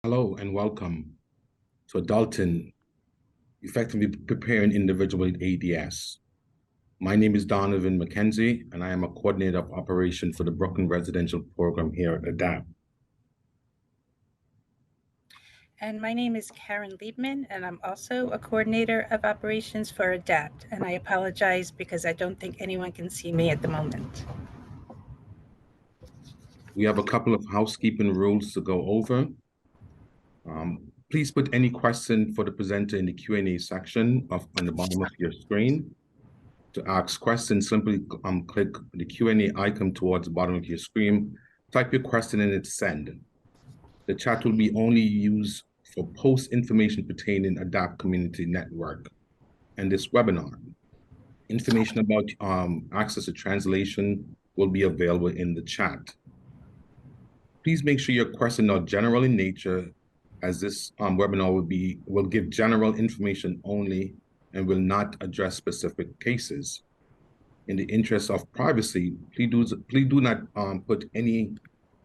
Hello and welcome to Adulting, effectively preparing individual with ADS. My name is Donovan McKenzie, and I am a coordinator of operation for the Brooklyn Residential Program here at ADAPT. And my name is Karen Liebman, and I'm also a coordinator of operations for ADAPT. And I apologize because I don't think anyone can see me at the moment. We have a couple of housekeeping rules to go over. Please put any question for the presenter in the Q&A section on the bottom of your screen. To ask questions, simply click the Q&A icon towards the bottom of your screen, type your question and hit send. The chat will be only used for post information pertaining to ADAPT Community Network and this webinar. Information about access to translation will be available in the chat. Please make sure your questions are general in nature, as this webinar will give general information only and will not address specific cases. In the interest of privacy, please do not put any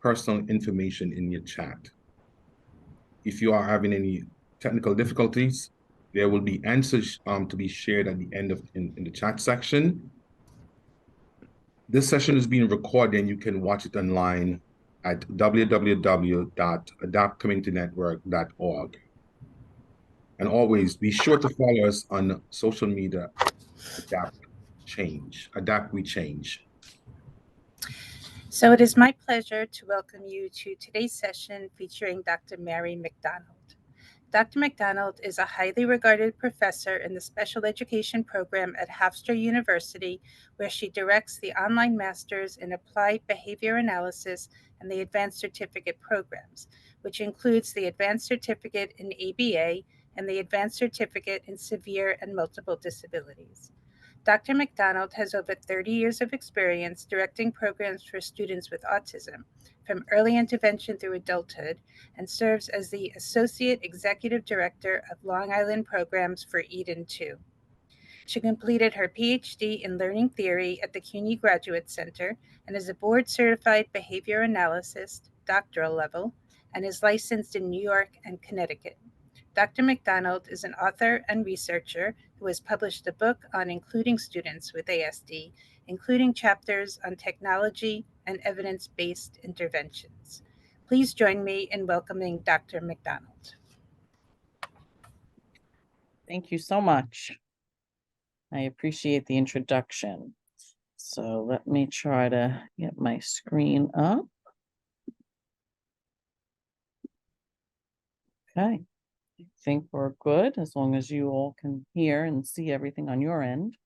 personal information in your chat. If you are having any technical difficulties, there will be answers to be shared at the end in the chat section. This session is being recorded and you can watch it online at www.adaptcommunitynetwork.org. And always be sure to follow us on social media, Adapt We Change. So it is my pleasure to welcome you to today's session featuring Dr. Mary McDonald. Dr. McDonald is a highly regarded professor in the special education program at Hofstra University, where she directs the online masters in applied behavior analysis and the advanced certificate programs, which includes the advanced certificate in ABA and the advanced certificate in severe and multiple disabilities. Dr. McDonald has over 30 years of experience directing programs for students with autism, from early intervention through adulthood, and serves as the Associate Executive Director of Long Island Programs for Eden 2. She completed her PhD in Learning Theory at the CUNY Graduate Center and is a board-certified behavior analyst, doctoral level, and is licensed in New York and Connecticut. Dr. McDonald is an author and researcher who has published a book on including students with ASD, including chapters on technology and evidence-based interventions. Please join me in welcoming Dr. McDonald. Thank you so much. I appreciate the introduction. So let me try to get my screen up. Okay. I think we're good as long as you all can hear and see everything on your end.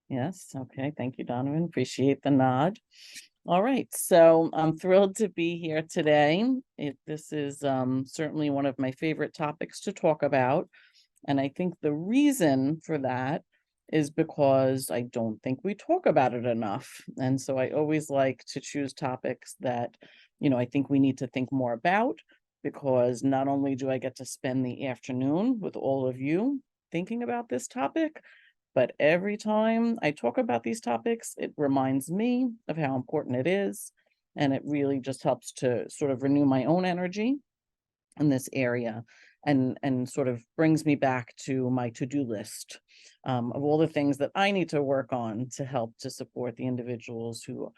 Yes. Okay. Thank you, Donovan. Appreciate the nod. All right. So I'm thrilled to be here today. This is certainly one of my favorite topics to talk about. And I think the reason for that is because I don't think we talk about it enough. And so I always like to choose topics that, I think we need to think more about, because not only do I get to spend the afternoon with all of you thinking about this topic, but every time I talk about these topics, it reminds me of how important it is. And it really just helps to sort of renew my own energy in this area and sort of brings me back to my to-do list of all the things that I need to work on to help to support the individuals who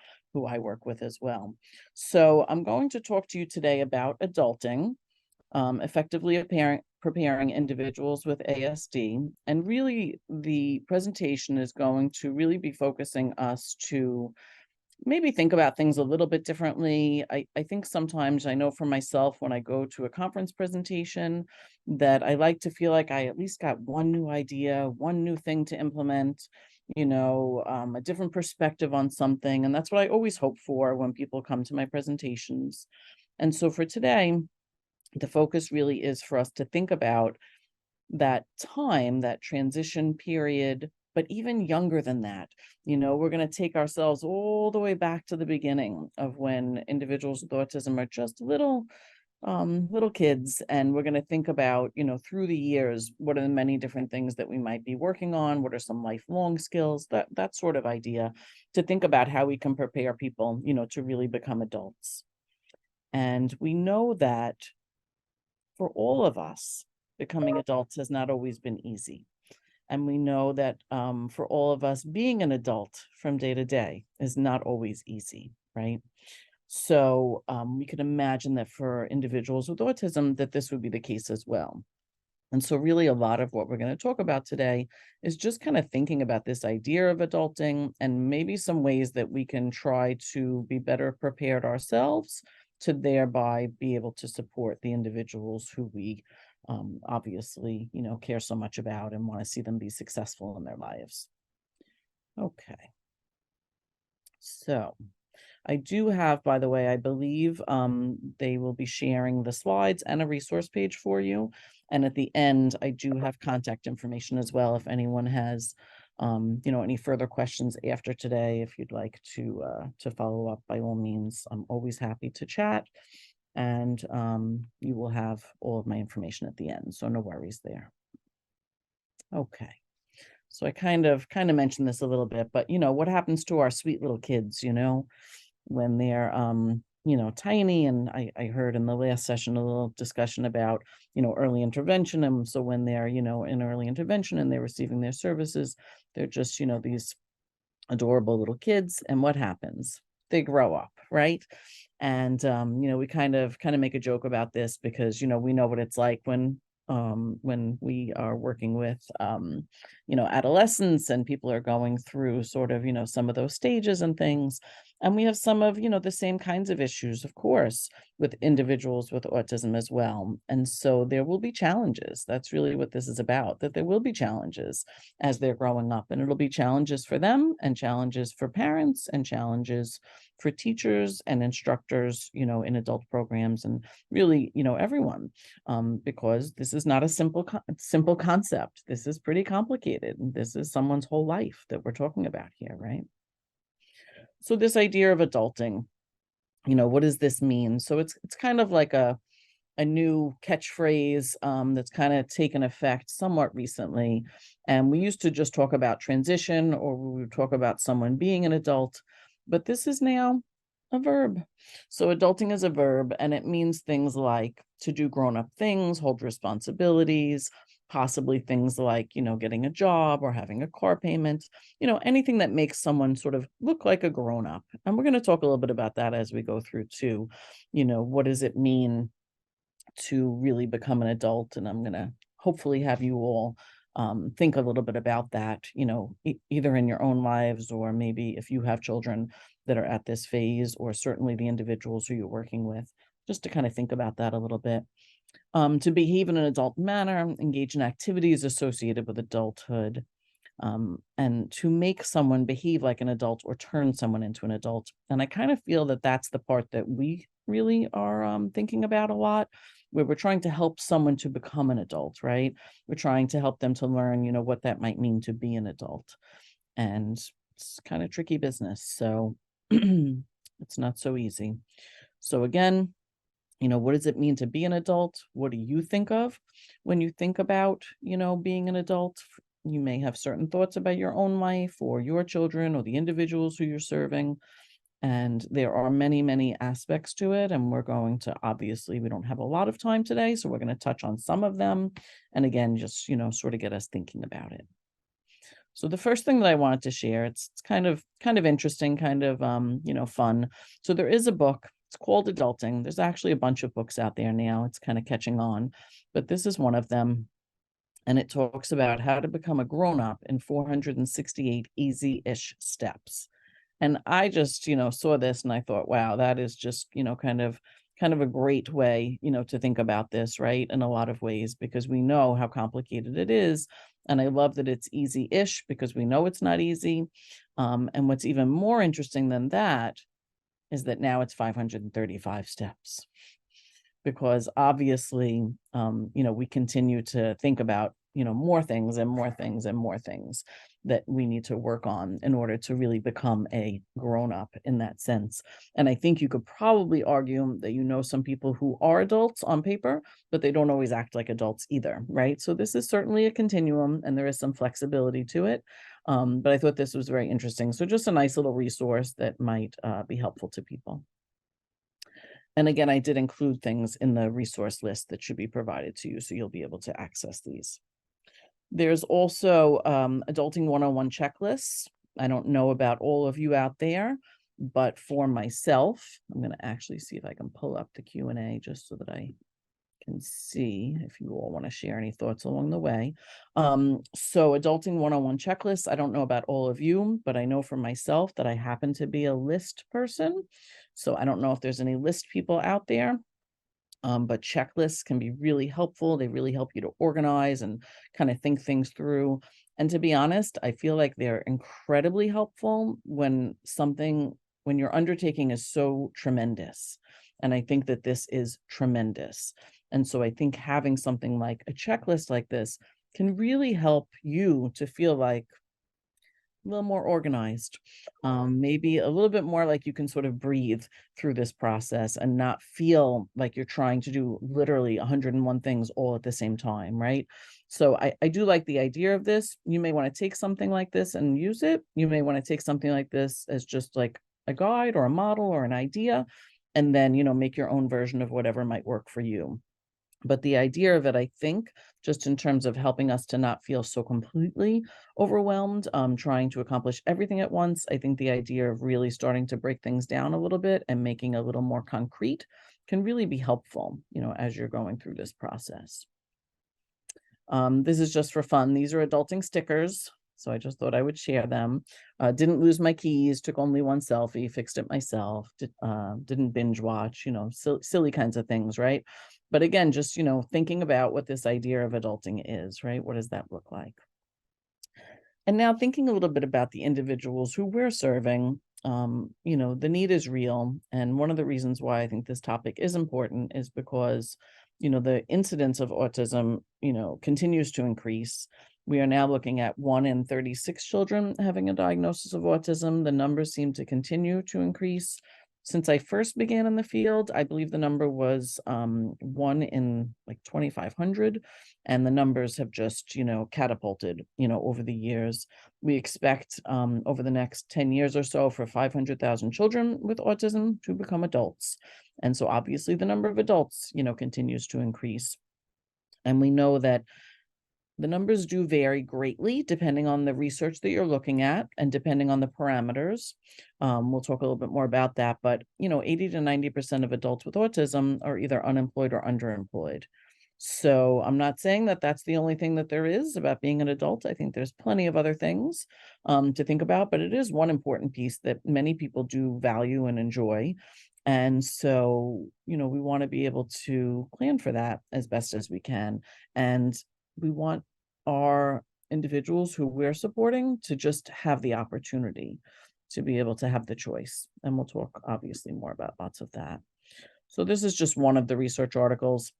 I work with as well. So I'm going to talk to you today about adulting, effectively preparing individuals with ASD. And really, the presentation is going to really be focusing us to maybe think about things a little bit differently. I think sometimes, I know for myself, when I go to a conference presentation, that I like to feel like I at least got one new idea, one new thing to implement, a different perspective on something. And that's what I always hope for when people come to my presentations. And so for today, the focus really is for us to think about that time, that transition period, but even younger than that. We're going to take ourselves all the way back to the beginning of when individuals with autism are just little kids. And we're going to think about, through the years, what are the many different things that we might be working on? What are some lifelong skills? That sort of idea, to think about how we can prepare people, to really become adults. And we know that for all of us, becoming adults has not always been easy. And we know that for all of us, being an adult from day to day is not always easy, right? So we can imagine that for individuals with autism, that this would be the case as well. And so really a lot of what we're going to talk about today is just kind of thinking about this idea of adulting and maybe some ways that we can try to be better prepared ourselves to thereby be able to support the individuals who we obviously, care so much about and want to see them be successful in their lives. Okay. So I do have, by the way, I believe they will be sharing the slides and a resource page for you. And at the end, I do have contact information as well. If anyone has, any further questions after today, if you'd like to follow up, by all means, I'm always happy to chat. And you will have all of my information at the end. So no worries there. Okay. So I kind of mentioned this a little bit, but what happens to our sweet little kids, when they're tiny. And I heard in the last session a little discussion about early intervention. And so when they're in early intervention and they're receiving their services, they're just these adorable little kids. And what happens? They grow up, right? And we kind of make a joke about this because we know what it's like when we are working with adolescents and people are going through sort of some of those stages and things. And we have some of the same kinds of issues, of course, with individuals with autism as well. And so there will be challenges. That's really what this is about, that there will be challenges as they're growing up, and it'll be challenges for them and challenges for parents and challenges for teachers and instructors, in adult programs, and really, everyone, because this is not a simple concept. This is pretty complicated. This is someone's whole life that we're talking about here, right? So this idea of adulting, what does this mean? So it's kind of like a new catchphrase that's kind of taken effect somewhat recently. And we used to just talk about transition, or we would talk about someone being an adult, but this is now a verb. So adulting is a verb, and it means things like to do grown-up things, hold responsibilities, possibly things like, getting a job or having a car payment, anything that makes someone sort of look like a grown-up. And we're going to talk a little bit about that as we go through too. What does it mean to really become an adult? And I'm going to hopefully have you all think a little bit about that, either in your own lives, or maybe if you have children that are at this phase, or certainly the individuals who you're working with, just to kind of think about that a little bit. To behave in an adult manner, engage in activities associated with adulthood, and to make someone behave like an adult or turn someone into an adult. And I kind of feel that that's the part that we really are thinking about a lot, where we're trying to help someone to become an adult, right? We're trying to help them to learn, what that might mean to be an adult. And it's kind of tricky business. So it's not so easy. So again, what does it mean to be an adult? What do you think of when you think about, being an adult? You may have certain thoughts about your own life or your children or the individuals who you're serving. And there are many, many aspects to it. And we're going to, obviously, we don't have a lot of time today, so we're going to touch on some of them. And again, just, sort of get us thinking about it. So the first thing that I wanted to share, it's kind of interesting, kind of, fun. So there is a book. It's called Adulting. There's actually a bunch of books out there now. It's kind of catching on, but this is one of them. And it talks about how to become a grown-up in 468 easy-ish steps. And I just, saw this and I thought, wow, that is just, kind of a great way, to think about this, right? In a lot of ways, because we know how complicated it is. And I love that it's easy-ish, because we know it's not easy. And what's even more interesting than that is that now it's 535 steps, because obviously, we continue to think about, more things and more things and more things that we need to work on in order to really become a grown-up in that sense. And I think you could probably argue that, some people who are adults on paper, but they don't always act like adults either, right? So this is certainly a continuum, and there is some flexibility to it. But I thought this was very interesting. So just a nice little resource that might be helpful to people. And again, I did include things in the resource list that should be provided to you, so you'll be able to access these. There's also Adulting 101 checklists. I don't know about all of you out there, but for myself, I'm going to actually see if I can pull up the Q&A just so that I can see if you all want to share any thoughts along the way. So Adulting 101 checklists, I don't know about all of you, but I know for myself that I happen to be a list person. So I don't know if there's any list people out there. But checklists can be really helpful. They really help you to organize and kind of think things through. And to be honest, I feel like they're incredibly helpful when your undertaking is so tremendous. And I think that this is tremendous. And so I think having something like a checklist like this can really help you to feel like a little more organized, maybe a little bit more like you can sort of breathe through this process and not feel like you're trying to do literally 101 things all at the same time, right? So I do like the idea of this. You may want to take something like this and use it. You may want to take something like this as just like a guide or a model or an idea, and then, make your own version of whatever might work for you. But the idea of it, I think, just in terms of helping us to not feel so completely overwhelmed, trying to accomplish everything at once, I think the idea of really starting to break things down a little bit and making a little more concrete can really be helpful, as you're going through this process. This is just for fun. These are adulting stickers. So I just thought I would share them. Didn't lose my keys, took only one selfie, fixed it myself, didn't binge watch, silly kinds of things, right? But again, just, thinking about what this idea of adulting is, right? What does that look like? And now thinking a little bit about the individuals who we're serving, the need is real. And one of the reasons why I think this topic is important is because, the incidence of autism, continues to increase. We are now looking at 1 in 36 children having a diagnosis of autism. The numbers seem to continue to increase. Since I first began in the field, I believe the number was 1 in like 2,500, and the numbers have just, catapulted, over the years. We expect over the next 10 years or so for 500,000 children with autism to become adults. And so obviously the number of adults, continues to increase. And we know that the numbers do vary greatly depending on the research that you're looking at and depending on the parameters. We'll talk a little bit more about that, but 80 to 90% of adults with autism are either unemployed or underemployed. So I'm not saying that that's the only thing that there is about being an adult. I think there's plenty of other things to think about, but it is one important piece that many people do value and enjoy. And so, we want to be able to plan for that as best as we can. And we want our individuals who we're supporting to just have the opportunity to be able to have the choice. And we'll talk obviously more about lots of that. So this is just one of the research articles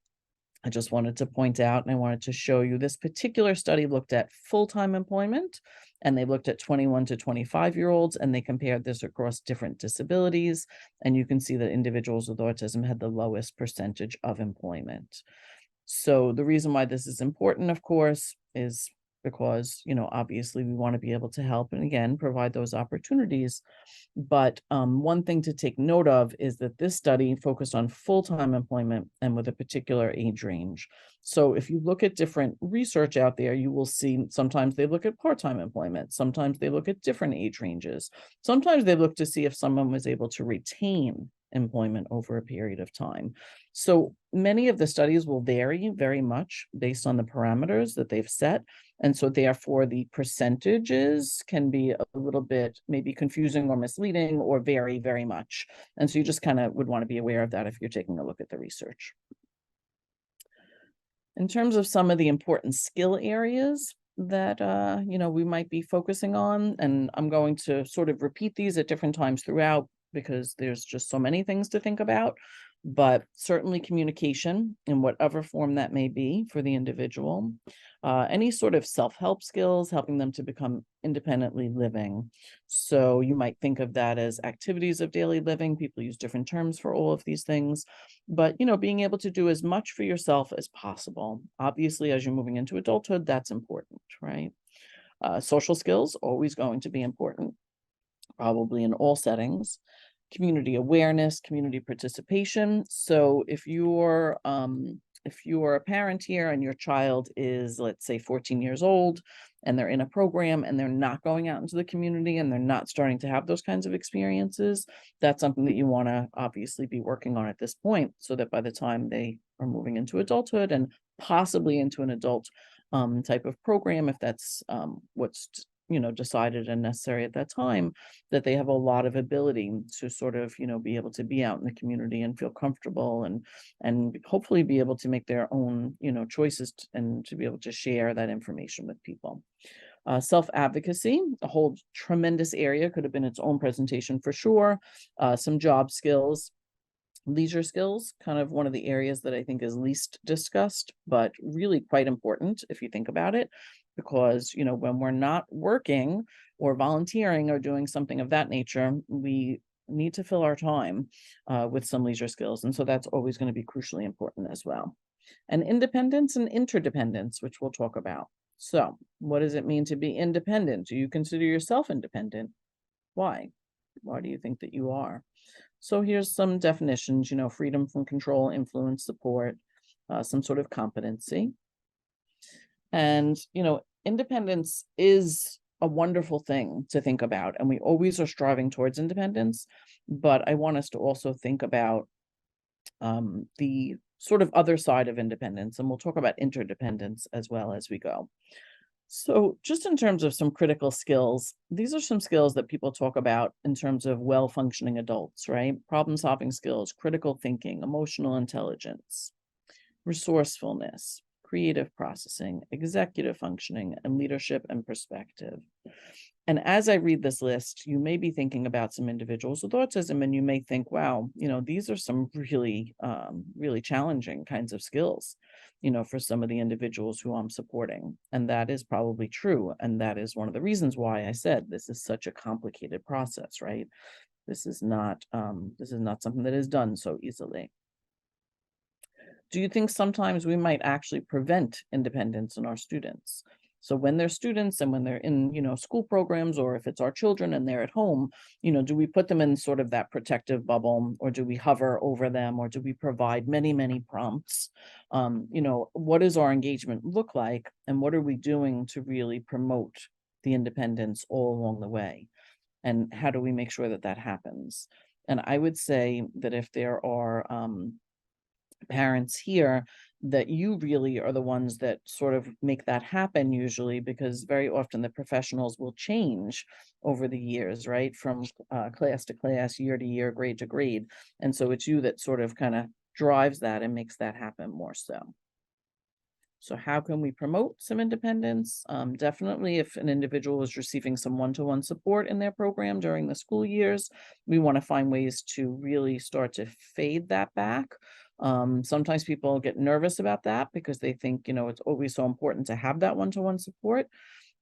I just wanted to point out, and I wanted to show you this particular study looked at full-time employment, and they looked at 21 to 25-year-olds, and they compared this across different disabilities. And you can see that individuals with autism had the lowest percentage of employment. So the reason why this is important, of course, is because, obviously we want to be able to help and again, provide those opportunities. But one thing to take note of is that this study focused on full-time employment and with a particular age range. So if you look at different research out there, you will see sometimes they look at part-time employment. Sometimes they look at different age ranges. Sometimes they look to see if someone was able to retain employment over a period of time. So many of the studies will vary very much based on the parameters that they've set. And so therefore the percentages can be a little bit maybe confusing or misleading or vary very much. And so you just kind of would want to be aware of that if you're taking a look at the research. In terms of some of the important skill areas that, we might be focusing on, and I'm going to sort of repeat these at different times throughout because there's just so many things to think about, but certainly communication in whatever form that may be for the individual, any sort of self-help skills, helping them to become independently living. So you might think of that as activities of daily living. People use different terms for all of these things, but, being able to do as much for yourself as possible. Obviously, as you're moving into adulthood, that's important, right? Social skills, always going to be important, probably in all settings. community awareness, community participation. So if you're a parent here and your child is, let's say, 14 years old and they're in a program and they're not going out into the community and they're not starting to have those kinds of experiences, that's something that you want to obviously be working on at this point, so that by the time they are moving into adulthood and possibly into an adult type of program, if that's what's decided and necessary at that time, that they have a lot of ability to sort of be able to be out in the community and feel comfortable and hopefully be able to make their own choices and to be able to share that information with people. Self-advocacy, a whole tremendous area, could have been its own presentation for sure. Some job skills. Leisure skills, kind of one of the areas that I think is least discussed, but really quite important if you think about it, because when we're not working or volunteering or doing something of that nature, we need to fill our time with some leisure skills, and so that's always going to be crucially important as well. And independence and interdependence, which we'll talk about. So what does it mean to be independent? Do you consider yourself independent? Why do you think that you are? So here's some definitions, freedom from control, influence, support, some sort of competency. And, independence is a wonderful thing to think about. And we always are striving towards independence. But I want us to also think about the sort of other side of independence. And we'll talk about interdependence as well as we go. So just in terms of some critical skills, these are some skills that people talk about in terms of well-functioning adults, right? Problem-solving skills, critical thinking, emotional intelligence, resourcefulness, creative processing, executive functioning, and leadership and perspective. And as I read this list, you may be thinking about some individuals with autism, and you may think, wow, these are some really, really challenging kinds of skills, for some of the individuals who I'm supporting. And that is probably true. And that is one of the reasons why I said this is such a complicated process, right? This is not something that is done so easily. Do you think sometimes we might actually prevent independence in our students? So when they're students and when they're in, school programs, or if it's our children and they're at home, do we put them in sort of that protective bubble, or do we hover over them, or do we provide many, many prompts? What does our engagement look like, and what are we doing to really promote the independence all along the way? And how do we make sure that that happens? And I would say that if there are parents here, that you really are the ones that sort of make that happen usually, because very often the professionals will change over the years, right? From class to class, year to year, grade to grade. And so it's you that sort of kind of drives that and makes that happen more so. So how can we promote some independence? Definitely if an individual is receiving some one-to-one support in their program during the school years, we want to find ways to really start to fade that back. Sometimes people get nervous about that because they think, it's always so important to have that one-to-one support.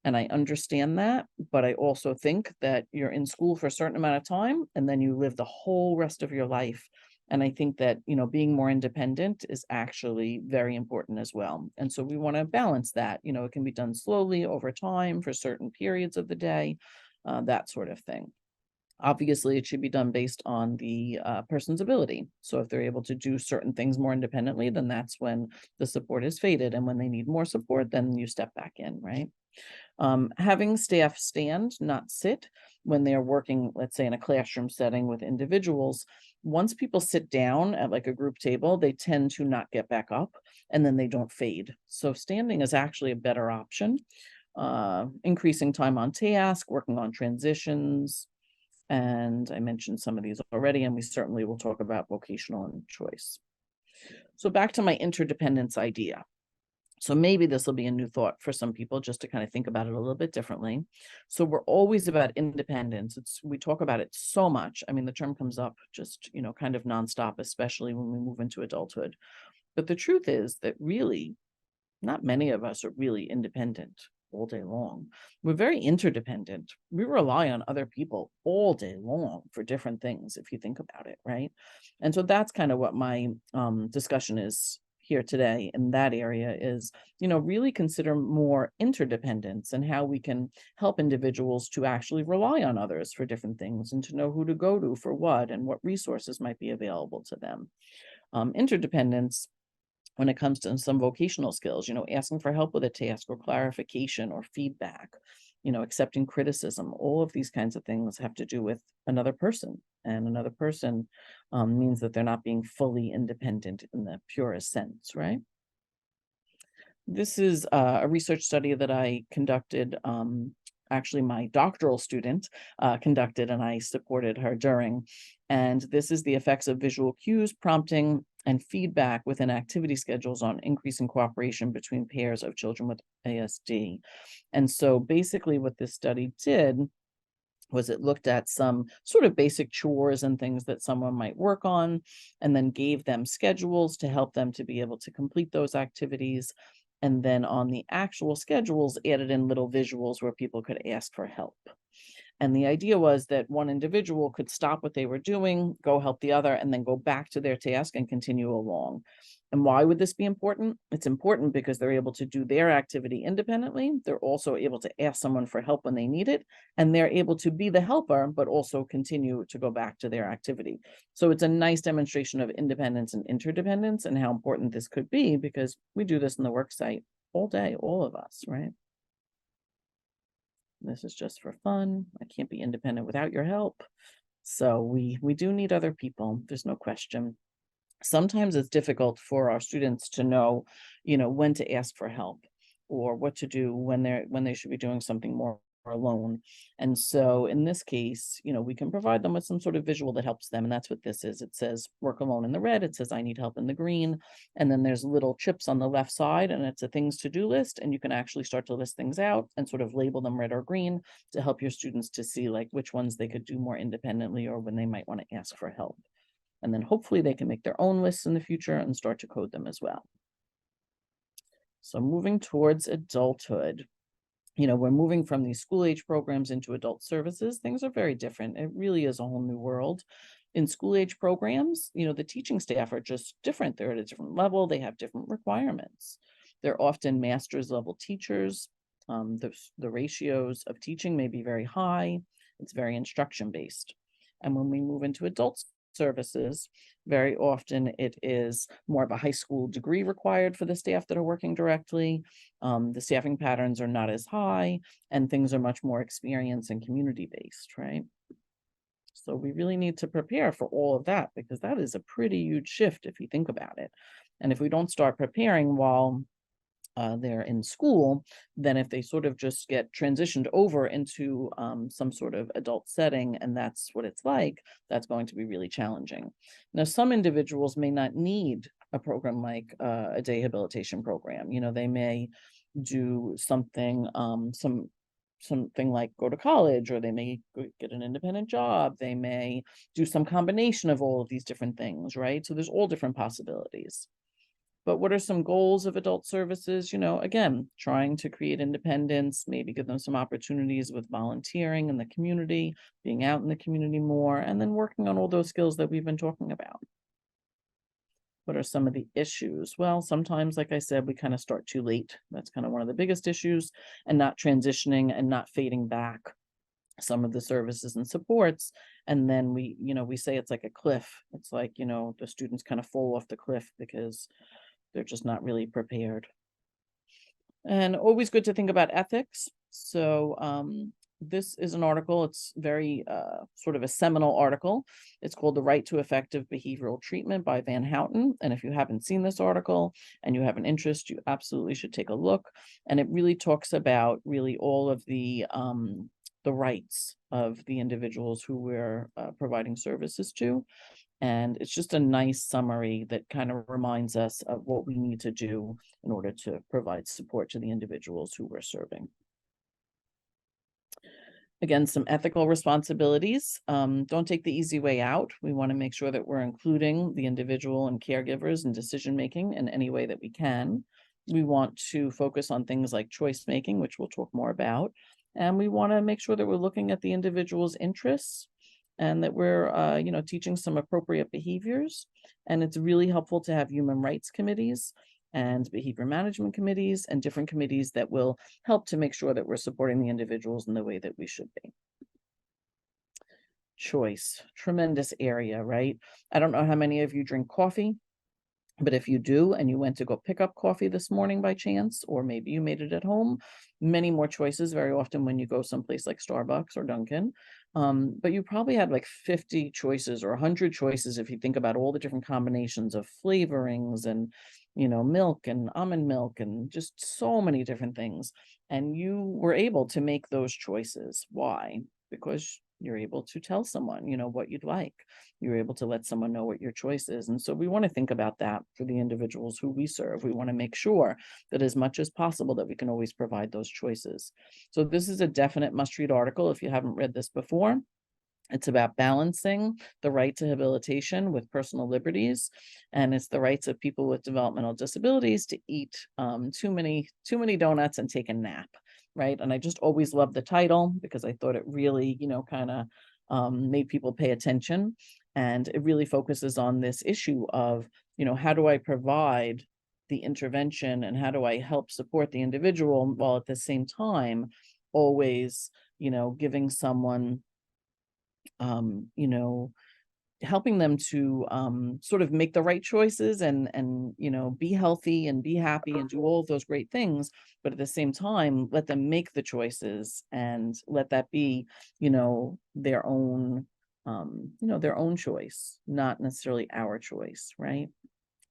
And I understand that, but I also think that you're in school for a certain amount of time and then you live the whole rest of your life. And I think that, being more independent is actually very important as well. And so we want to balance that. It can be done slowly over time for certain periods of the day, that sort of thing. Obviously, it should be done based on the person's ability. So if they're able to do certain things more independently, then that's when the support is faded. And when they need more support, then you step back in, right? Having staff stand, not sit, when they're working, let's say in a classroom setting with individuals. Once people sit down at like a group table, they tend to not get back up and then they don't fade. So standing is actually a better option. Increasing time on task, working on transitions. And I mentioned some of these already, and we certainly will talk about vocational and choice. So back to my interdependence idea. So maybe this will be a new thought for some people, just to kind of think about it a little bit differently. So we're always about independence. We talk about it so much. I mean, the term comes up just, kind of nonstop, especially when we move into adulthood. But the truth is that really not many of us are really independent all day long. We're very interdependent. We rely on other people all day long for different things, if you think about it, right? And so that's kind of what my discussion is here today in that area is, really consider more interdependence and how we can help individuals to actually rely on others for different things and to know who to go to for what and what resources might be available to them. Interdependence when it comes to some vocational skills, asking for help with a task or clarification or feedback, accepting criticism, all of these kinds of things have to do with another person. And another person means that they're not being fully independent in the purest sense, right? This is a research study that I conducted. Actually, my doctoral student conducted, and I supported her during. And this is the effects of visual cues, prompting, and feedback within activity schedules on increasing cooperation between pairs of children with ASD. And so basically what this study did was it looked at some sort of basic chores and things that someone might work on, and then gave them schedules to help them to be able to complete those activities. And then on the actual schedules, added in little visuals where people could ask for help. And the idea was that one individual could stop what they were doing, go help the other, and then go back to their task and continue along. And why would this be important? It's important because they're able to do their activity independently. They're also able to ask someone for help when they need it, and they're able to be the helper, but also continue to go back to their activity. So it's a nice demonstration of independence and interdependence and how important this could be, because we do this in the work site all day, all of us, right? This is just for fun. I can't be independent without your help. So we do need other people. There's no question. Sometimes it's difficult for our students to know, when to ask for help or what to do when they should be doing something more alone. And so in this case, we can provide them with some sort of visual that helps them. And that's what this is. It says work alone in the red. It says I need help in the green. And then there's little chips on the left side, and it's a things to do list. And you can actually start to list things out and sort of label them red or green to help your students to see like which ones they could do more independently or when they might want to ask for help. And then hopefully they can make their own lists in the future and start to code them as well. So moving towards adulthood. We're moving from these school age programs into adult services. Things are very different. It really is a whole new world. In school age programs, the teaching staff are just different. They're at a different level. They have different requirements. They're often master's level teachers. The ratios of teaching may be very high. It's very instruction based. And when we move into adult services, very often it is more of a high school degree required for the staff that are working directly. The staffing patterns are not as high, and things are much more experience and community based, right? So we really need to prepare for all of that, because that is a pretty huge shift if you think about it. And if we don't start preparing while they're in school, then if they sort of just get transitioned over into some sort of adult setting, and that's what it's like, that's going to be really challenging. Now, some individuals may not need a program like a day habilitation program. They may do something, something like go to college, or they may get an independent job. They may do some combination of all of these different things, right? So there's all different possibilities. But what are some goals of adult services? Again, trying to create independence, maybe give them some opportunities with volunteering in the community, being out in the community more, and then working on all those skills that we've been talking about. What are some of the issues? Well, sometimes, like I said, we kind of start too late. That's kind of one of the biggest issues, and not transitioning and not fading back some of the services and supports. And then we say it's like a cliff. It's like, the students kind of fall off the cliff because they're just not really prepared. And always good to think about ethics. So this is an article. It's very sort of a seminal article. It's called The Right to Effective Behavioral Treatment by Van Houten. And if you haven't seen this article and you have an interest, you absolutely should take a look. And it really talks about really all of the rights of the individuals who we're providing services to. And it's just a nice summary that kind of reminds us of what we need to do in order to provide support to the individuals who we're serving. Again, some ethical responsibilities. Don't take the easy way out. We want to make sure that we're including the individual and caregivers in decision-making in any way that we can. We want to focus on things like choice making, which we'll talk more about. And we want to make sure that we're looking at the individual's interests and that we're, teaching some appropriate behaviors. And it's really helpful to have human rights committees and behavior management committees and different committees that will help to make sure that we're supporting the individuals in the way that we should be. Choice, tremendous area, right? I don't know how many of you drink coffee, but if you do, and you went to go pick up coffee this morning by chance, or maybe you made it at home, many more choices very often when you go someplace like Starbucks or Dunkin'. But you probably had like 50 choices or 100 choices if you think about all the different combinations of flavorings and, milk and almond milk and just so many different things. And you were able to make those choices. Why? Because you're able to tell someone, what you'd like. You're able to let someone know what your choice is. And so we want to think about that for the individuals who we serve. We want to make sure that as much as possible that we can always provide those choices. So this is a definite must-read article if you haven't read this before. It's about balancing the right to habilitation with personal liberties, and it's the rights of people with developmental disabilities to eat too many donuts and take a nap, right? And I just always loved the title because I thought it really, kind of made people pay attention, and it really focuses on this issue of, how do I provide the intervention and how do I help support the individual while at the same time always, giving someone helping them to sort of make the right choices and be healthy and be happy and do all of those great things, but at the same time let them make the choices and let that be their own their own choice, not necessarily our choice, right?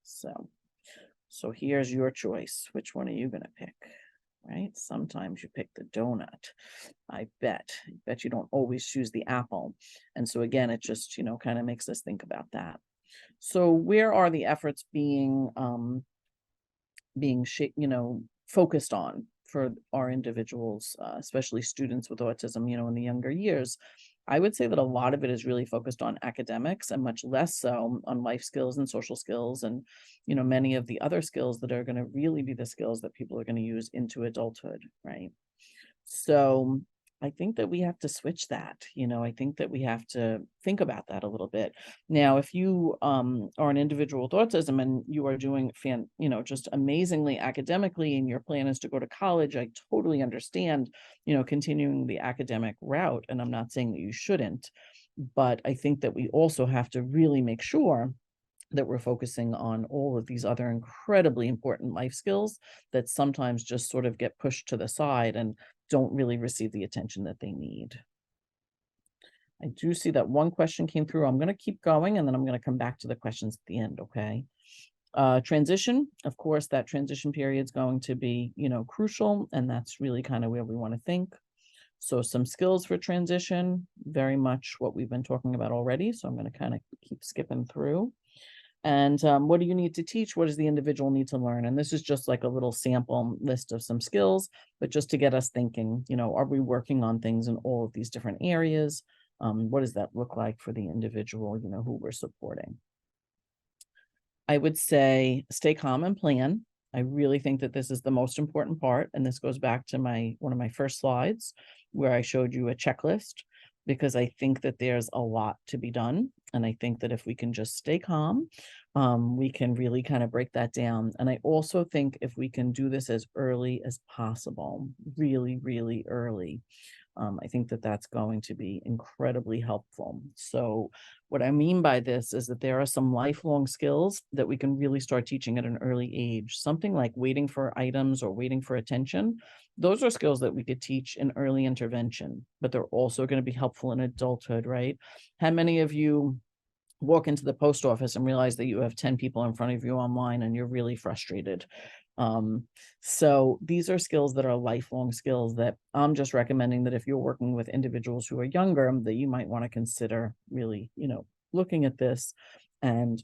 So here's your choice. Which one are you going to pick? Right? Sometimes you pick the donut. I bet you don't always choose the apple. And so again, it just, kind of makes us think about that. So where are the efforts being focused on for our individuals, especially students with autism, in the younger years? I would say that a lot of it is really focused on academics and much less so on life skills and social skills and, many of the other skills that are going to really be the skills that people are going to use into adulthood, right? So I think that we have to switch that. I think that we have to think about that a little bit. Now, if you are an individual with autism and you are doing just amazingly academically, and your plan is to go to college, I totally understand, continuing the academic route. And I'm not saying that you shouldn't, but I think that we also have to really make sure that we're focusing on all of these other incredibly important life skills that sometimes just sort of get pushed to the side and don't really receive the attention that they need. I do see that one question came through. I'm going to keep going and then I'm going to come back to the questions at the end, okay? Transition, of course, that transition period is going to be, crucial, and that's really kind of where we want to think. So some skills for transition, very much what we've been talking about already. So I'm going to kind of keep skipping through. And what do you need to teach? What does the individual need to learn? And this is just like a little sample list of some skills, but just to get us thinking, are we working on things in all of these different areas? What does that look like for the individual, who we're supporting? I would say stay calm and plan. I really think that this is the most important part. And this goes back to one of my first slides where I showed you a checklist, because I think that there's a lot to be done. And I think that if we can just stay calm, we can really kind of break that down. And I also think if we can do this as early as possible, really, really early, I think that that's going to be incredibly helpful. So what I mean by this is that there are some lifelong skills that we can really start teaching at an early age. Something like waiting for items or waiting for attention. Those are skills that we could teach in early intervention, but they're also going to be helpful in adulthood, right? How many of you walk into the post office and realize that you have 10 people in front of you online and you're really frustrated? So these are skills that are lifelong skills that I'm just recommending that if you're working with individuals who are younger, that you might want to consider really, looking at this and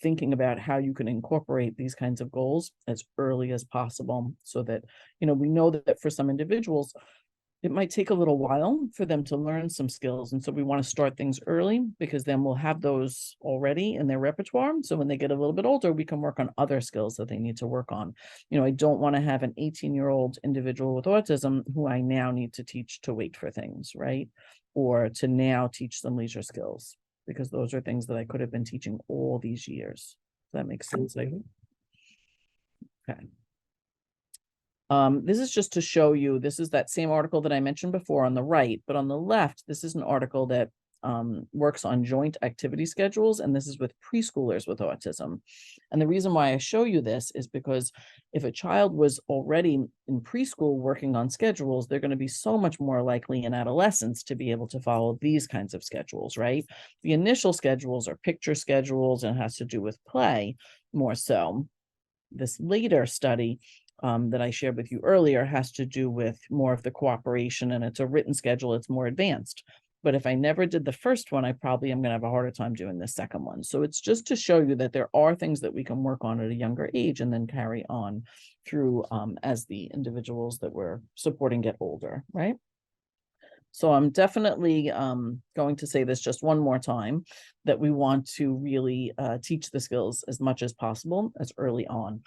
thinking about how you can incorporate these kinds of goals as early as possible so that, we know that for some individuals, it might take a little while for them to learn some skills. And so we want to start things early, because then we'll have those already in their repertoire. So when they get a little bit older, we can work on other skills that they need to work on. I don't want to have an 18-year-old individual with autism who I now need to teach to wait for things, right? Or to now teach them leisure skills, because those are things that I could have been teaching all these years. Does that make sense? I hope. Okay. This is just to show you, this is that same article that I mentioned before on the right, but on the left, this is an article that works on joint activity schedules, and this is with preschoolers with autism. And the reason why I show you this is because if a child was already in preschool working on schedules, they're going to be so much more likely in adolescence to be able to follow these kinds of schedules, right? The initial schedules are picture schedules, and it has to do with play more so. This later study that I shared with you earlier has to do with more of the cooperation, and it's a written schedule. It's more advanced. But if I never did the first one, I probably am going to have a harder time doing the second one. So it's just to show you that there are things that we can work on at a younger age and then carry on through as the individuals that we're supporting get older, right? So I'm definitely going to say this just one more time, that we want to really teach the skills as much as possible, as early on,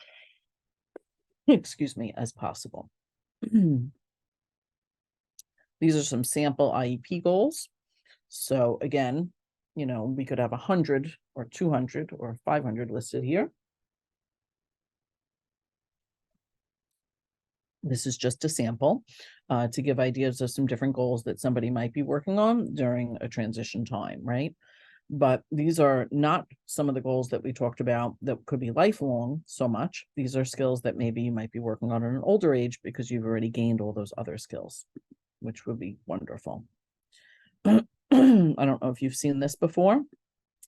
excuse me, as possible. These are some sample IEP goals. So again, we could have 100 or 200 or 500 listed here. This is just a sample to give ideas of some different goals that somebody might be working on during a transition time, right? But these are not some of the goals that we talked about that could be lifelong so much. These are skills that maybe you might be working on at an older age because you've already gained all those other skills, which would be wonderful. I don't know if you've seen this before,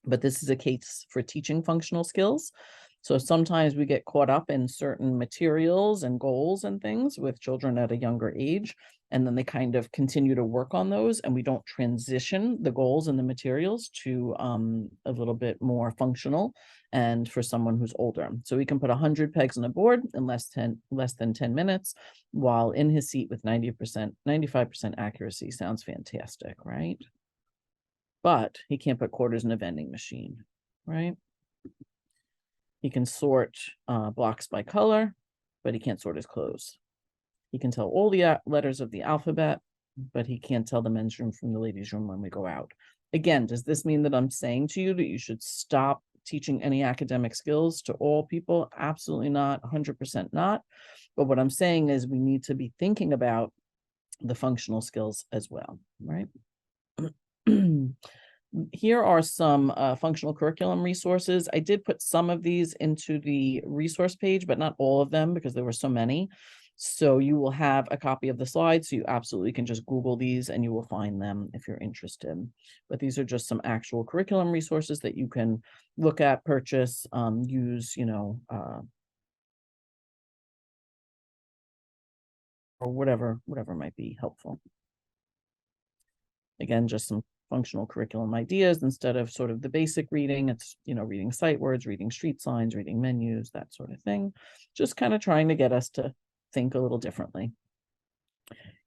but this is a case for teaching functional skills. So sometimes we get caught up in certain materials and goals and things with children at a younger age, and then they kind of continue to work on those, and we don't transition the goals and the materials to a little bit more functional and for someone who's older. So we can put 100 pegs on a board in less than 10 minutes while in his seat with 90%, 95% accuracy. Sounds fantastic, right? But he can't put quarters in a vending machine, right? He can sort blocks by color, but he can't sort his clothes. He can tell all the letters of the alphabet, but he can't tell the men's room from the ladies' room when we go out. Again, does this mean that I'm saying to you that you should stop teaching any academic skills to all people? Absolutely not, 100% not. But what I'm saying is we need to be thinking about the functional skills as well, right? Here are some functional curriculum resources. I did put some of these into the resource page, but not all of them because there were so many. So you will have a copy of the slides. So you absolutely can just Google these and you will find them if you're interested. But these are just some actual curriculum resources that you can look at, purchase, use, or whatever might be helpful. Again, just some functional curriculum ideas instead of sort of the basic reading. It's, reading sight words, reading street signs, reading menus, that sort of thing. Just kind of trying to get us to think a little differently.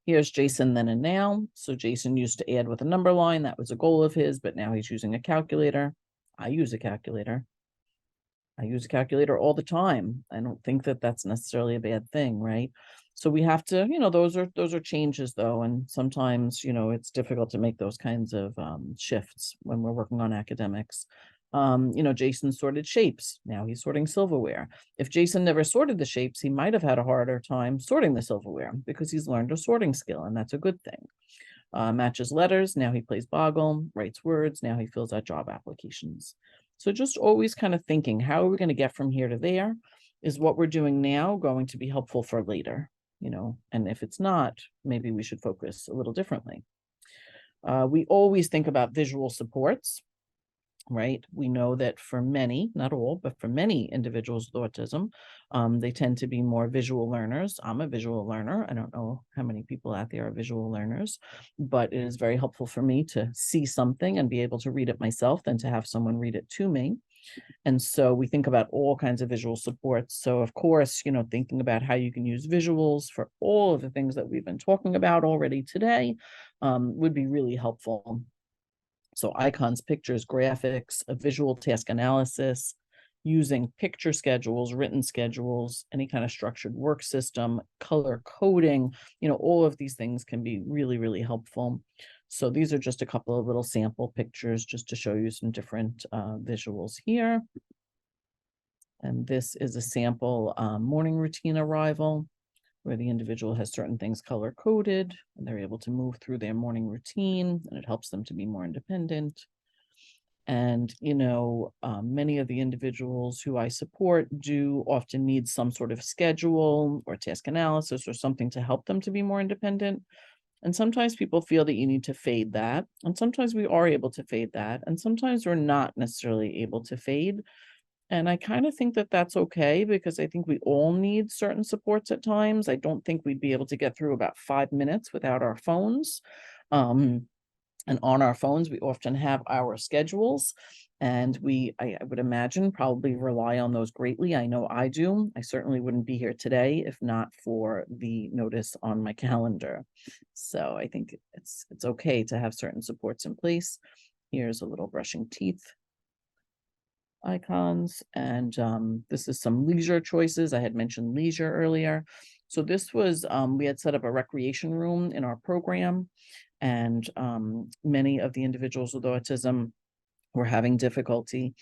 Here's Jason then and now. So Jason used to add with a number line. That was a goal of his, but now he's using a calculator. I use a calculator. I use a calculator all the time. I don't think that that's necessarily a bad thing, right? So we have to, those are changes though. And sometimes, it's difficult to make those kinds of shifts when we're working on academics. Jason sorted shapes. Now he's sorting silverware. If Jason never sorted the shapes, he might have had a harder time sorting the silverware because he's learned a sorting skill, and that's a good thing. Matches letters. Now he plays Boggle, writes words. Now he fills out job applications. So just always kind of thinking, how are we going to get from here to there? Is what we're doing now going to be helpful for later? And if it's not, maybe we should focus a little differently. We always think about visual supports. right? We know that for many, not all, but for many individuals with autism, they tend to be more visual learners. I'm a visual learner. I don't know how many people out there are visual learners, but it is very helpful for me to see something and be able to read it myself than to have someone read it to me. And so we think about all kinds of visual supports. So of course, thinking about how you can use visuals for all of the things that we've been talking about already today would be really helpful. So icons, pictures, graphics, a visual task analysis, using picture schedules, written schedules, any kind of structured work system, color coding, all of these things can be really, really helpful. So these are just a couple of little sample pictures just to show you some different visuals here. And this is a sample morning routine arrival, where the individual has certain things color coded and they're able to move through their morning routine, and it helps them to be more independent. And, many of the individuals who I support do often need some sort of schedule or task analysis or something to help them to be more independent. And sometimes people feel that you need to fade that. And sometimes we are able to fade that. And sometimes we're not necessarily able to fade. And I kind of think that that's okay, because I think we all need certain supports at times. I don't think we'd be able to get through about 5 minutes without our phones. And on our phones, we often have our schedules, and I would imagine, probably rely on those greatly. I know I do. I certainly wouldn't be here today if not for the notice on my calendar. So I think it's okay to have certain supports in place. Here's a little brushing teeth icons, and this is some leisure choices. I had mentioned leisure earlier. So this was, we had set up a recreation room in our program, and many of the individuals with autism were having difficulty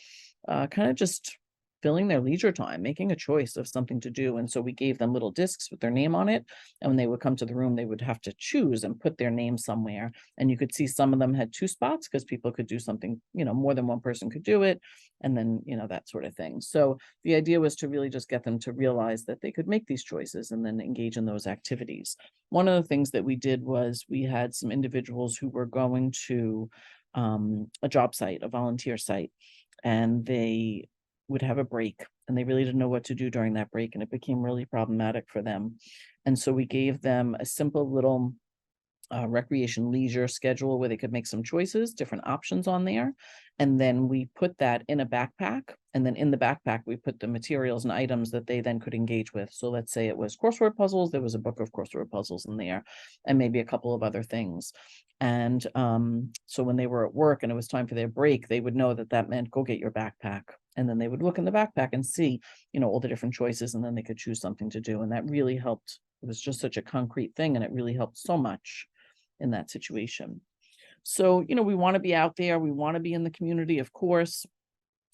kind of just filling their leisure time, making a choice of something to do. And so we gave them little discs with their name on it. And when they would come to the room, they would have to choose and put their name somewhere. And you could see some of them had 2 spots because people could do something, more than one person could do it. And then, that sort of thing. So the idea was to really just get them to realize that they could make these choices and then engage in those activities. One of the things that we did was we had some individuals who were going to a job site, a volunteer site, and they would have a break, and they really didn't know what to do during that break, and it became really problematic for them. And so we gave them a simple little recreation leisure schedule where they could make some choices, different options on there. And then we put that in a backpack. And then in the backpack, we put the materials and items that they then could engage with. So let's say it was crossword puzzles. There was a book of crossword puzzles in there, and maybe a couple of other things. And so when they were at work and it was time for their break, they would know that that meant go get your backpack. And then they would look in the backpack and see, all the different choices, and then they could choose something to do. And that really helped. It was just such a concrete thing, and it really helped so much in that situation. So, we want to be out there. We want to be in the community, of course.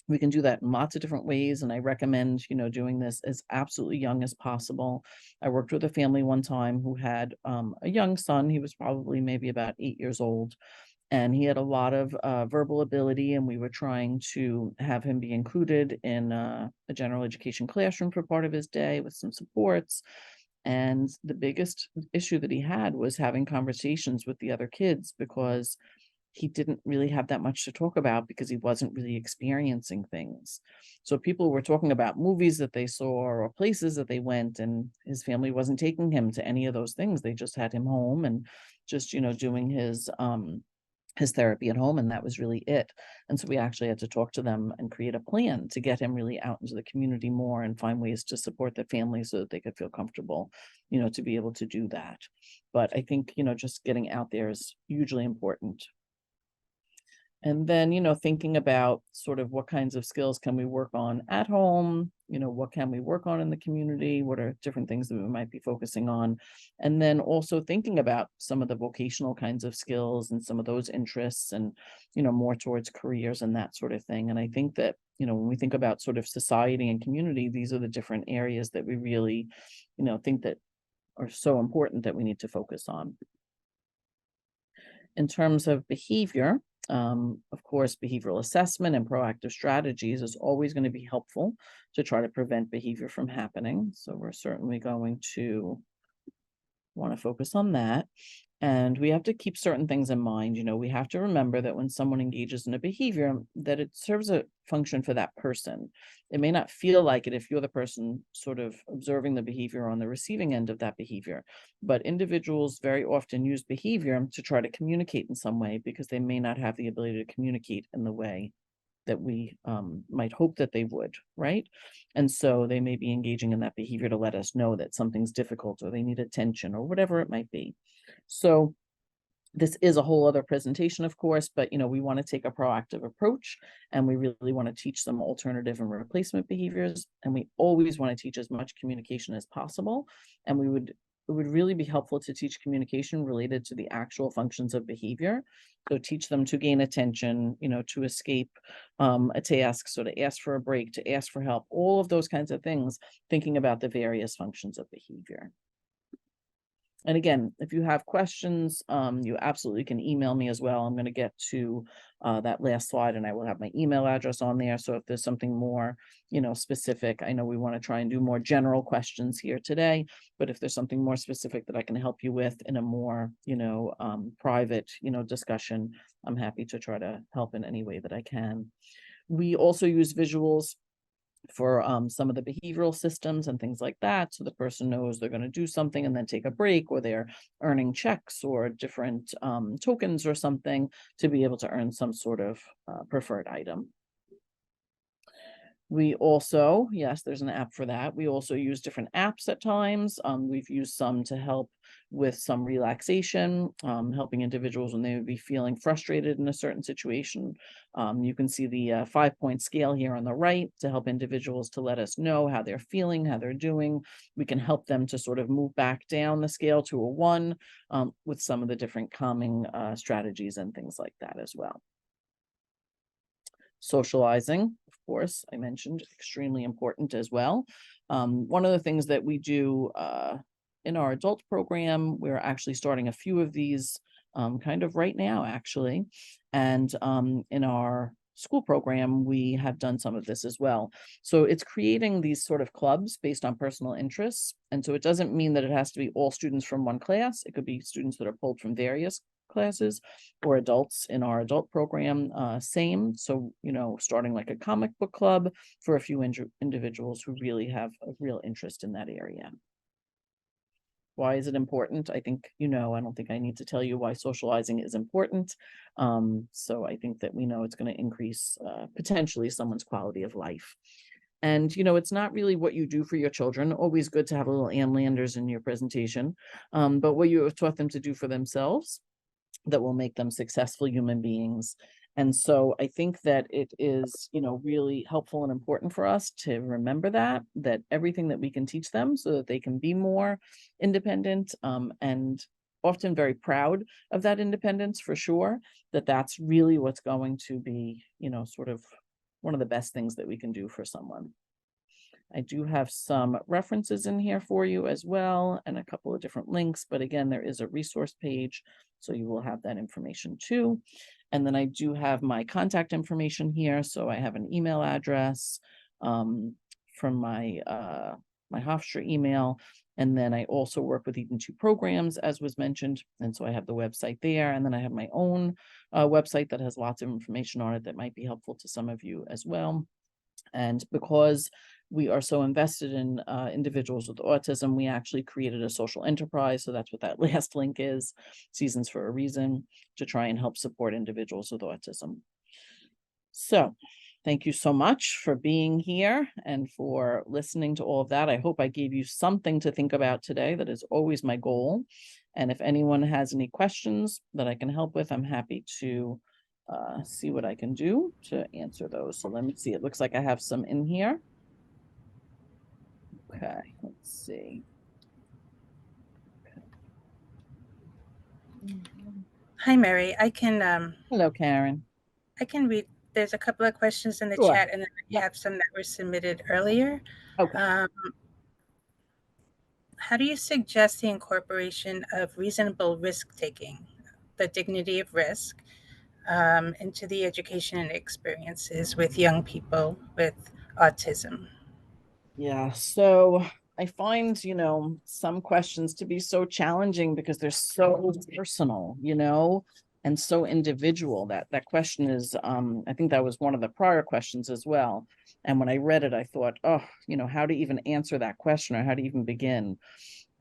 We can do that in lots of different ways. And I recommend, doing this as absolutely young as possible. I worked with a family one time who had a young son. He was probably maybe about 8 years old. And he had a lot of verbal ability, and we were trying to have him be included in a general education classroom for part of his day with some supports. And the biggest issue that he had was having conversations with the other kids, because he didn't really have that much to talk about because he wasn't really experiencing things. So people were talking about movies that they saw or places that they went, and his family wasn't taking him to any of those things. They just had him home and just, doing his therapy at home, and that was really it. And so we actually had to talk to them and create a plan to get him really out into the community more and find ways to support the family so that they could feel comfortable, to be able to do that. But I think, just getting out there is hugely important. And then, thinking about sort of what kinds of skills can we work on at home, what can we work on in the community, what are different things that we might be focusing on. And then also thinking about some of the vocational kinds of skills and some of those interests and, more towards careers and that sort of thing. And I think that, when we think about sort of society and community, these are the different areas that we really, think that are so important that we need to focus on. In terms of behavior, of course, behavioral assessment and proactive strategies is always going to be helpful to try to prevent behavior from happening. So we're certainly going to want to focus on that. And we have to keep certain things in mind. We have to remember that when someone engages in a behavior, that it serves a function for that person. It may not feel like it if you're the person sort of observing the behavior on the receiving end of that behavior, but individuals very often use behavior to try to communicate in some way because they may not have the ability to communicate in the way that we might hope that they would, right? And so they may be engaging in that behavior to let us know that something's difficult or they need attention or whatever it might be. So this is a whole other presentation, of course, but we want to take a proactive approach, and we really want to teach them alternative and replacement behaviors. And we always want to teach as much communication as possible. And it would really be helpful to teach communication related to the actual functions of behavior. So teach them to gain attention, to escape a task, so to ask for a break, to ask for help, all of those kinds of things, thinking about the various functions of behavior. And again, if you have questions, you absolutely can email me as well. I'm going to get to that last slide, and I will have my email address on there. So if there's something more, specific, I know we want to try and do more general questions here today, but if there's something more specific that I can help you with in a more, private, discussion, I'm happy to try to help in any way that I can. We also use visuals for some of the behavioral systems and things like that. So the person knows they're going to do something and then take a break, or they're earning checks or different tokens or something to be able to earn some sort of preferred item. We also, yes, there's an app for that. We also use different apps at times. We've used some to help with some relaxation, helping individuals when they would be feeling frustrated in a certain situation. You can see the 5-point scale here on the right to help individuals to let us know how they're feeling, how they're doing. We can help them to sort of move back down the scale to a 1 with some of the different calming strategies and things like that as well. Socializing, of course, I mentioned, extremely important as well. One of the things that we do in our adult program, we're actually starting a few of these kind of right now, actually. And in our school program, we have done some of this as well. So it's creating these sort of clubs based on personal interests. And so it doesn't mean that it has to be all students from one class. It could be students that are pulled from various classes, or adults in our adult program, same. So, starting like a comic book club for a few individuals who really have a real interest in that area. Why is it important? I think, I don't think I need to tell you why socializing is important. So I think that we know it's going to increase potentially someone's quality of life. And, it's not really what you do for your children. Always good to have a little Ann Landers in your presentation, but what you have taught them to do for themselves that will make them successful human beings. And so I think that it is, really helpful and important for us to remember that everything that we can teach them so that they can be more independent, and often very proud of that independence, for sure, that's really what's going to be, sort of one of the best things that we can do for someone. I do have some references in here for you as well, and a couple of different links, but again, there is a resource page, so you will have that information too. And then I do have my contact information here. So I have an email address from my my Hofstra email. And then I also work with Eden 2 programs, as was mentioned. And so I have the website there. And then I have my own website that has lots of information on it that might be helpful to some of you as well. And because we are so invested in individuals with autism, we actually created a social enterprise. So that's what that last link is, Seasons for a Reason, to try and help support individuals with autism. So thank you so much for being here and for listening to all of that. I hope I gave you something to think about today. That is always my goal. And if anyone has any questions that I can help with, I'm happy to see what I can do to answer those. So let me see. It looks like I have some in here. Okay, let's see. Hi, Mary. I can Hello, Karen. I can read. There's a couple of questions in the Sure. chat, and then we have some that were submitted earlier. Okay. How do you suggest the incorporation of reasonable risk-taking, the dignity of risk, into the education and experiences with young people with autism? Yeah, so I find, some questions to be so challenging because they're so personal, and so individual. That question is, I think that was one of the prior questions as well. And when I read it, I thought, oh, how to even answer that question or how to even begin.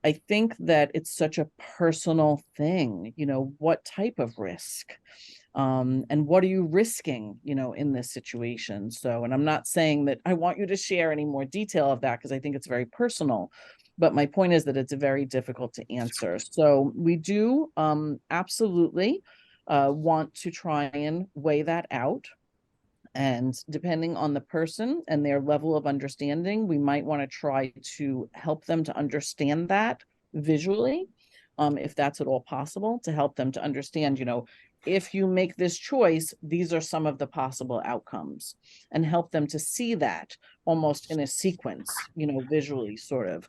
I think that it's such a personal thing, what type of risk? And what are you risking, in this situation? So, and I'm not saying that I want you to share any more detail of that because I think it's very personal, but my point is that it's very difficult to answer. So we do absolutely want to try and weigh that out. And depending on the person and their level of understanding, we might want to try to help them to understand that visually, if that's at all possible, to help them to understand, if you make this choice, these are some of the possible outcomes, and help them to see that almost in a sequence, visually sort of.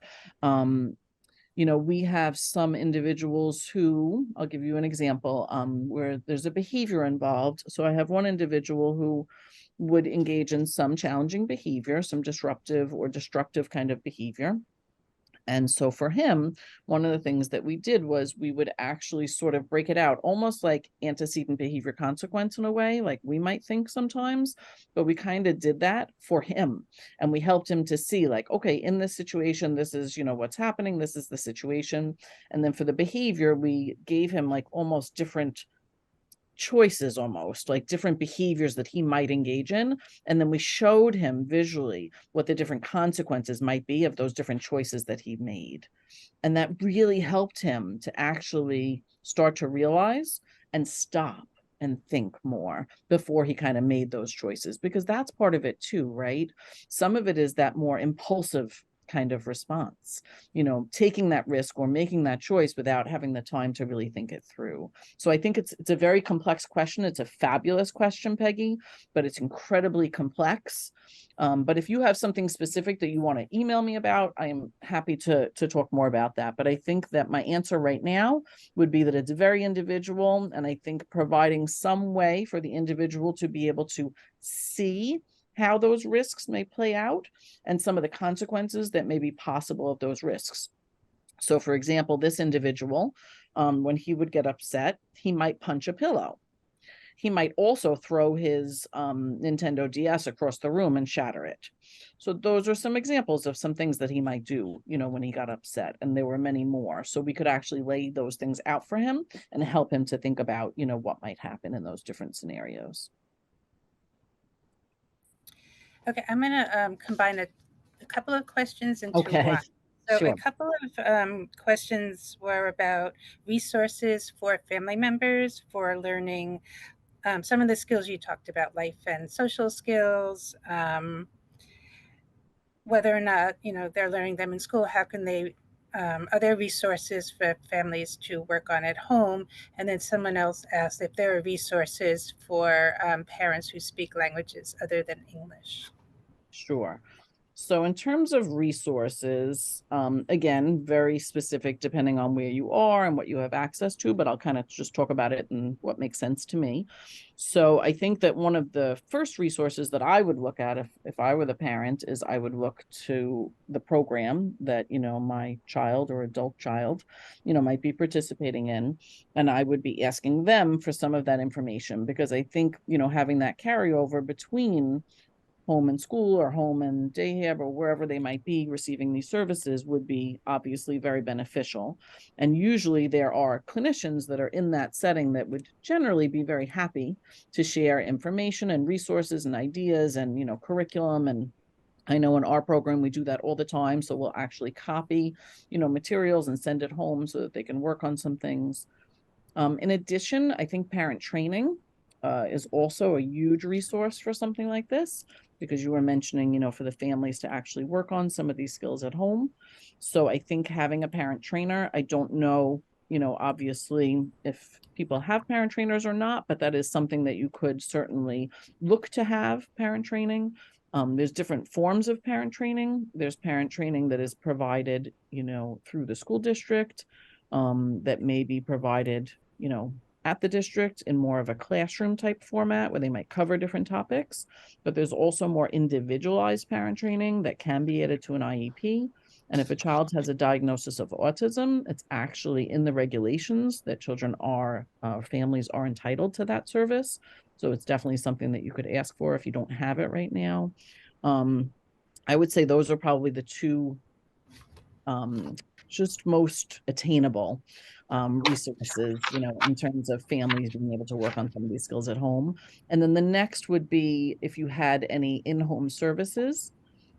We have some individuals who, I'll give you an example, where there's a behavior involved. So I have one individual who would engage in some challenging behavior, some disruptive or destructive kind of behavior. And so for him, one of the things that we did was we would actually sort of break it out, almost like antecedent behavior consequence in a way, like we might think sometimes, but we kind of did that for him. And we helped him to see like, okay, in this situation, this is, what's happening. This is the situation. And then for the behavior, we gave him like almost different choices, almost like different behaviors that he might engage in. And then we showed him visually what the different consequences might be of those different choices that he made. And that really helped him to actually start to realize and stop and think more before he kind of made those choices, because that's part of it too, right? Some of it is that more impulsive kind of response, taking that risk or making that choice without having the time to really think it through. So I think it's a very complex question. It's a fabulous question, Peggy, but it's incredibly complex. But if you have something specific that you want to email me about, I am happy to talk more about that. But I think that my answer right now would be that it's very individual. And I think providing some way for the individual to be able to see how those risks may play out and some of the consequences that may be possible of those risks. So for example, this individual, when he would get upset, he might punch a pillow. He might also throw his Nintendo DS across the room and shatter it. So those are some examples of some things that he might do, when he got upset. And there were many more. So we could actually lay those things out for him and help him to think about, what might happen in those different scenarios. Okay, I'm going to combine a couple of questions into one. So Sure. A couple of questions were about resources for family members for learning some of the skills you talked about, life and social skills, whether or not, they're learning them in school, how can they, are there resources for families to work on at home? And then someone else asked if there are resources for parents who speak languages other than English. Sure. So in terms of resources, again, very specific depending on where you are and what you have access to, but I'll kind of just talk about it and what makes sense to me. So I think that one of the first resources that I would look at if I were the parent is I would look to the program that, my child or adult child, might be participating in. And I would be asking them for some of that information, because I think, having that carryover between home and school or home and daycare or wherever they might be receiving these services would be obviously very beneficial. And usually there are clinicians that are in that setting that would generally be very happy to share information and resources and ideas and, curriculum. And I know in our program, we do that all the time. So we'll actually copy, materials and send it home so that they can work on some things. In addition, I think parent training is also a huge resource for something like this, because you were mentioning, for the families to actually work on some of these skills at home. So I think having a parent trainer, I don't know, obviously if people have parent trainers or not, but that is something that you could certainly look to have parent training. There's different forms of parent training. There's parent training that is provided, through the school district, that may be provided, at the district in more of a classroom type format where they might cover different topics. But there's also more individualized parent training that can be added to an IEP. And if a child has a diagnosis of autism, it's actually in the regulations that children are, families are entitled to that service. So it's definitely something that you could ask for if you don't have it right now. I would say those are probably the two just most attainable resources, in terms of families being able to work on some of these skills at home. And then the next would be if you had any in-home services,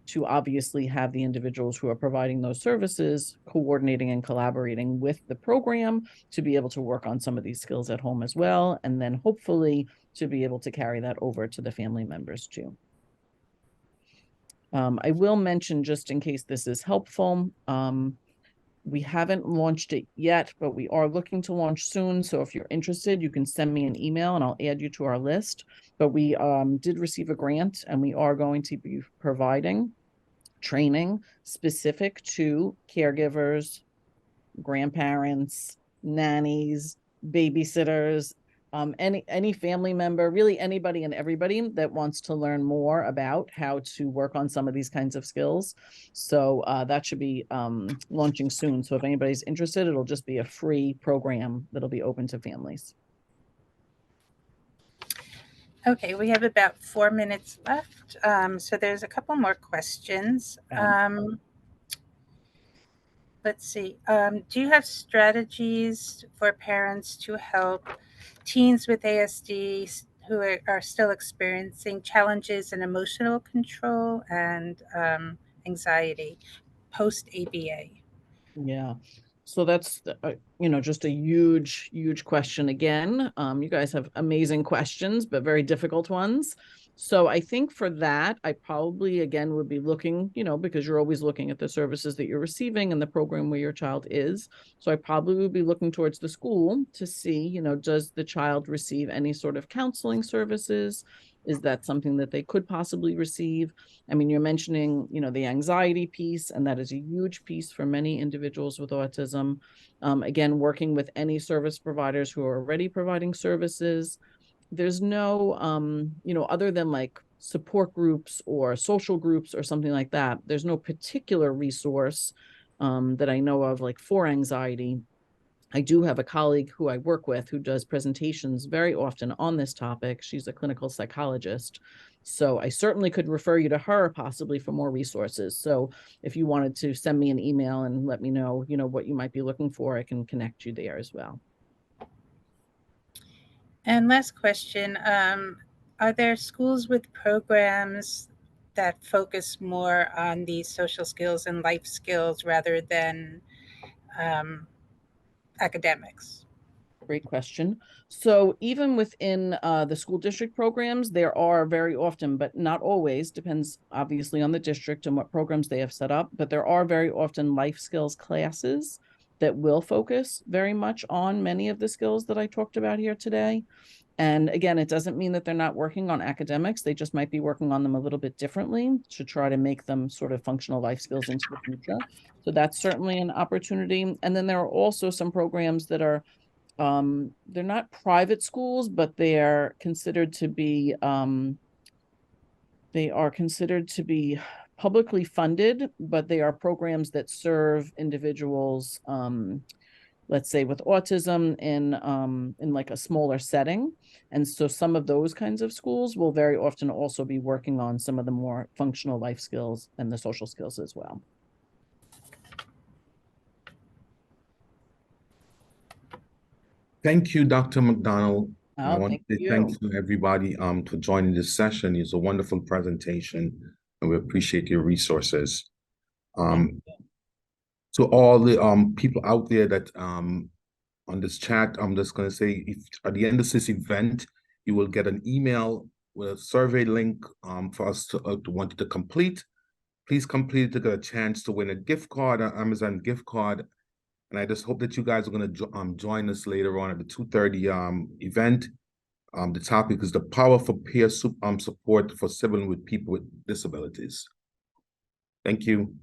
to obviously have the individuals who are providing those services coordinating and collaborating with the program to be able to work on some of these skills at home as well. And then hopefully to be able to carry that over to the family members too. I will mention, just in case this is helpful, we haven't launched it yet, but we are looking to launch soon. So if you're interested, you can send me an email and I'll add you to our list. But we did receive a grant and we are going to be providing training specific to caregivers, grandparents, nannies, babysitters, any family member, really anybody and everybody that wants to learn more about how to work on some of these kinds of skills. So that should be launching soon. So if anybody's interested, it'll just be a free program that'll be open to families. Okay, we have about 4 minutes left. So there's a couple more questions. Let's see. Do you have strategies for parents to help teens with ASD who are still experiencing challenges in emotional control and anxiety post-ABA? Yeah. So that's, just a huge, huge question again. You guys have amazing questions, but very difficult ones. So I think for that, I probably, again, would be looking, because you're always looking at the services that you're receiving and the program where your child is. So I probably would be looking towards the school to see, does the child receive any sort of counseling services? Is that something that they could possibly receive? I mean, you're mentioning, the anxiety piece, and that is a huge piece for many individuals with autism. Again, working with any service providers who are already providing services. There's no, other than like support groups or social groups or something like that, there's no particular resource that I know of like for anxiety. I do have a colleague who I work with who does presentations very often on this topic. She's a clinical psychologist. So I certainly could refer you to her possibly for more resources. So if you wanted to send me an email and let me know, what you might be looking for, I can connect you there as well. And last question, are there schools with programs that focus more on these social skills and life skills rather than academics? Great question. So even within the school district programs, there are very often, but not always, depends obviously on the district and what programs they have set up, but there are very often life skills classes that will focus very much on many of the skills that I talked about here today. And again, it doesn't mean that they're not working on academics. They just might be working on them a little bit differently to try to make them sort of functional life skills into the future. So that's certainly an opportunity. And then there are also some programs that are, they're not private schools, but they are considered to be, publicly funded, but they are programs that serve individuals, let's say with autism in like a smaller setting. And so some of those kinds of schools will very often also be working on some of the more functional life skills and the social skills as well. Thank you, Dr. McDonald. I Oh, want thank to say you. thanks to everybody for joining this session. It's a wonderful presentation, and we appreciate your resources. To all the people out there that on this chat, I'm just going to say, if at the end of this event, you will get an email with a survey link for us to want to complete. Please complete to get a chance to win a gift card, an Amazon gift card. And I just hope that you guys are going to join us later on at the 2:30 event. The topic is the power for peer support for sibling with people with disabilities. Thank you.